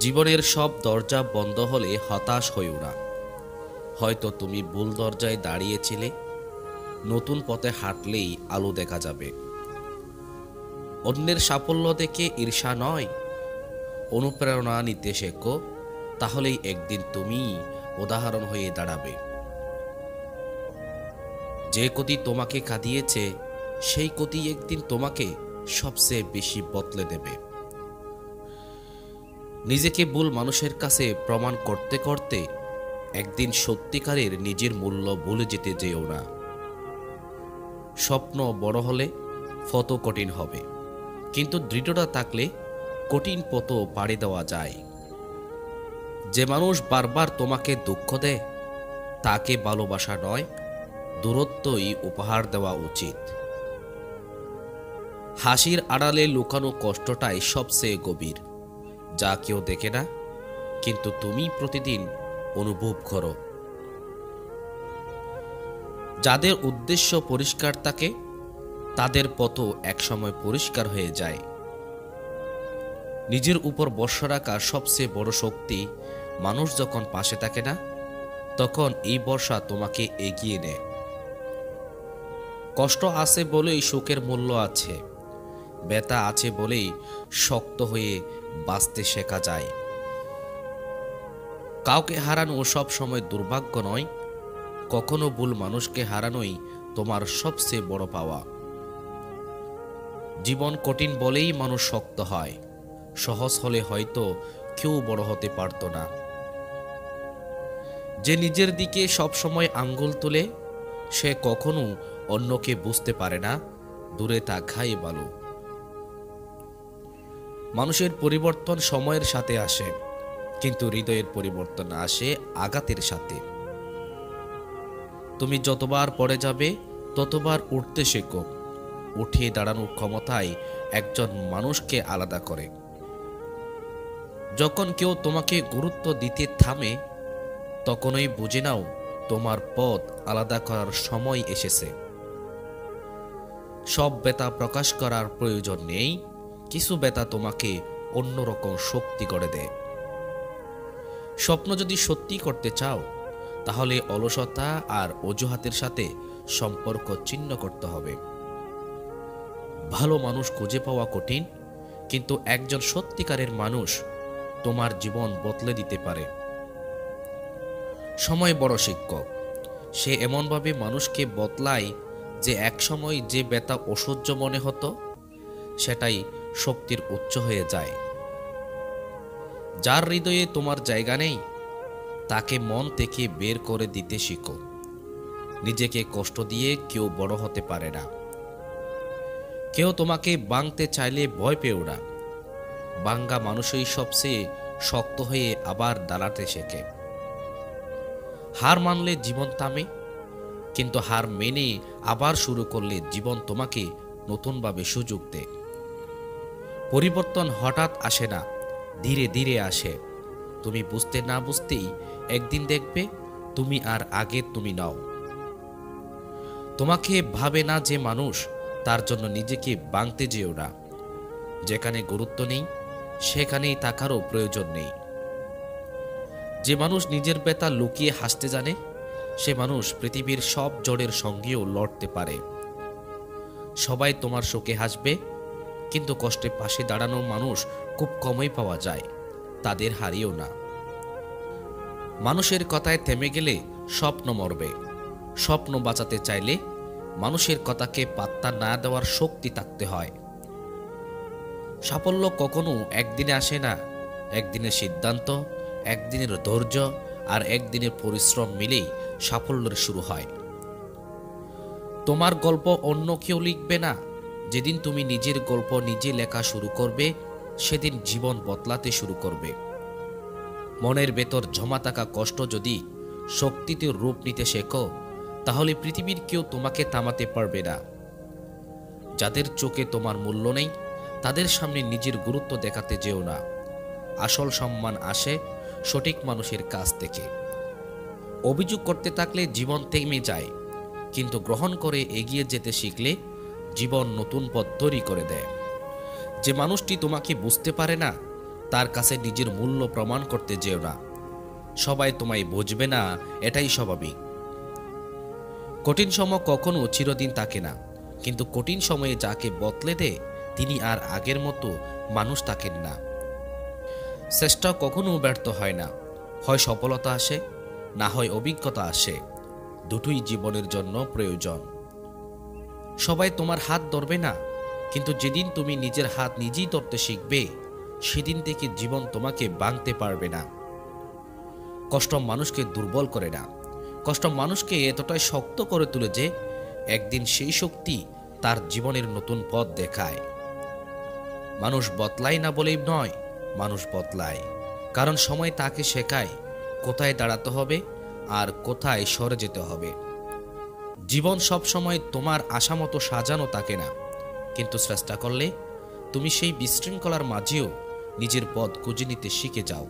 জীবনের সব দরজা বন্ধ হলে হতাশ হইও না। হয়তো তুমি ভুল দরজায় দাঁড়িয়েছিলে। নতুন পথে হাঁটলেই আলো দেখা যাবে। অন্যের সাফল্য দেখে ঈর্ষা নয়, অনুপ্রেরণা নিতে শেখো। তাহলেই একদিন তুমি উদাহরণ হয়ে দাঁড়াবে। যে ক্ষতি তোমাকে কাঁদিয়েছে সেই ক্ষতি একদিন তোমাকে সবচেয়ে বেশি বদলে দেবে। নিজেকে ভুল মানুষের কাছে প্রমাণ করতে করতে একদিন সত্যিকারের নিজের মূল্য ভুলে যেতে যেও না। স্বপ্ন বড় হলে পথ কঠিন হবে, কিন্তু দৃঢ়তা থাকলে কঠিন পথ পাড়ি দেওয়া যায়। যে মানুষ বারবার তোমাকে দুঃখ দেয় তাকে ভালোবাসা নয়, দূরত্বই উপহার দেওয়া উচিত। হাসির আড়ালে লুকানো কষ্টটাই সবচেয়ে গভীর, যা কেউ দেখে না, কিন্তু তুমি প্রতিদিন অনুভব করো। যাদের উদ্দেশ্য পরিষ্কার থাকে তাদের পথও একসময় পরিষ্কার হয়ে যায়। নিজের উপর ভরসা রাখা সবচেয়ে বড় শক্তি। মানুষ যখন পাশে থাকে না, তখন এই ভরসা তোমাকে এগিয়ে নেয়। কষ্ট আছে বলেই সুখের মূল্য আছে, ব্যথা আছে বলেই শক্ত হয়ে বাঁচতে শেখা যায়। কাউকে হারানো সব সময় দুর্ভাগ্য নয়, কখনো ভুল মানুষকে হারানোই তোমার সবচেয়ে বড় পাওয়া। জীবন কঠিন বলেই মানুষ শক্ত হয়, সহজ হলে হয়তো কেউ বড় হতে পারত না। যে নিজের দিকে সব সময় আঙ্গুল তুলে সে কখনো অন্যকে বুঝতে পারে না, দূরে থাকাই ভালো। মানুষের পরিবর্তন সময়ের সাথে আসে, কিন্তু হৃদয়ের পরিবর্তন আসে আঘাতের সাথে। তুমি যতবার পড়ে যাবে ততবার উঠতে শেখো। উঠিয়ে দাঁড়ানোর ক্ষমতায় একজন মানুষকে আলাদা করে। যখন কেউ তোমাকে গুরুত্ব দিতে থামে তখনই বুঝে নাও তোমার পথ আলাদা করার সময় এসেছে। সব ব্যথা প্রকাশ করার প্রয়োজন নেই, কিছু ব্যথা তোমাকে অন্যরকম শক্তি করে দেয়। স্বপ্ন যদি সত্যি করতে চাও তাহলে অলসতা আর অজুহাতের সাথে সম্পর্ক ছিন্ন করতে হবে। ভালো মানুষ খুঁজে পাওয়া কঠিন, কিন্তু একজন সত্যিকারের মানুষ তোমার জীবন বদলে দিতে পারে। সময় বড় শিক্ষক, সে এমনভাবে মানুষকে বদলায় যে একসময় যে ব্যথা অসহ্য মনে হতো সেটাই শক্তির উৎস হয়ে যায়। যার হৃদয়ে তোমার জায়গা নেই তাকে মন থেকে বের করে দিতে শিখো। নিজেকে কষ্ট দিয়ে কেউ বড় হতে পারে না। কেউ তোমাকে ভাঙতে চাইলে ভয় পেও না। ভাঙ্গা মানুষই সবচেয়ে শক্ত হয়ে আবার দাঁড়াতে শেখে। হার মানলে জীবন থামে, কিন্তু হার মেনে আবার শুরু করলে জীবন তোমাকে নতুনভাবে সুযোগ দেয়। পরিবর্তন হঠাৎ আসে না, ধীরে ধীরে আসে। তুমি বুঝতে না বুঝতেই একদিন দেখবে তুমি আর আগে তুমি নাও। তোমাকে ভাবে না যে মানুষ, তার জন্য নিজেকে ভাঙতে যেও না। যেখানে গুরুত্ব নেই সেখানেই থাকারও প্রয়োজন নেই। যে মানুষ নিজের ব্যথা লুকিয়ে হাসতে জানে সে মানুষ পৃথিবীর সব ঝড়ের সঙ্গেও লড়তে পারে। সবাই তোমার শোকে হাসবে, কিন্তু কষ্টে পাশে দাঁড়ানো মানুষ খুব কমই পাওয়া যায়, তাদের হারিও না। মানুষের কথায় থেমে গেলে স্বপ্ন মরবে। স্বপ্ন বাঁচাতে চাইলে মানুষের কথাকে পাত্তা না দেওয়ার শক্তি থাকতে হয়। সাফল্য কখনো একদিনে আসে না, একদিনের সিদ্ধান্ত, একদিনের ধৈর্য আর একদিনের পরিশ্রম মিলেই সাফল্যের শুরু হয়। তোমার গল্প অন্য কেউ লিখবে না। যেদিন তুমি নিজের গল্প নিজে লেখা শুরু করবে সেদিন জীবন বদলাতে শুরু করবে। মনের ভেতর জমা থাকা কষ্ট যদি শক্তিতে রূপ নিতে শেখো তাহলে পৃথিবীর কেউ তোমাকে থামাতে পারবে না। যাদের চোখে তোমার মূল্য নেই তাদের সামনে নিজের গুরুত্ব দেখাতে যেও না। আসল সম্মান আসে সঠিক মানুষের কাছ থেকে। অভিযোগ করতে থাকলে জীবন থেমে যায়, কিন্তু গ্রহণ করে এগিয়ে যেতে শিখলে জীবন নতুন পথ তৈরি করে দেয়। যে মানুষটি তোমাকে বুঝতে পারে না তার কাছে নিজের মূল্য প্রমাণ করতে যেও না। সবাই তোমায় বুঝবে না, এটাই স্বাভাবিক। কঠিন সময় কখনো চিরদিন থাকে না, কিন্তু কঠিন সময়ে যাকে বদলে দেয় তিনি আর আগের মতো মানুষ থাকেন না। চেষ্টা কখনো ব্যর্থ হয় না, হয় সফলতা আসে, না হয় অভিজ্ঞতা আসে। দুটোই জীবনের জন্য প্রয়োজন। সবাই তোমার হাত ধরবে না, কিন্তু যেদিন তুমি নিজের হাত নিজেই ধরতে শিখবে সেদিন থেকে জীবন তোমাকে ভাঙতে পারবে না। কষ্ট মানুষকে দুর্বল করে না, কষ্ট মানুষকে এতটাই শক্ত করে তোলে যে একদিন সেই শক্তি তার জীবনের নতুন পথ দেখায়। মানুষ বদলায় না বলেই নয়, মানুষ বদলায় কারণ সময় তাকে শেখায় কোথায় দাঁড়াতে হবে আর কোথায় সরে যেতে হবে। জীবন সব সময় তোমার আশা মতো সাজানো থাকে না, কিন্তু চেষ্টা করলে তুমি সেই বিশৃঙ্খলার মাঝেও নিজের পথ খুঁজে নিতে শিখে যাও।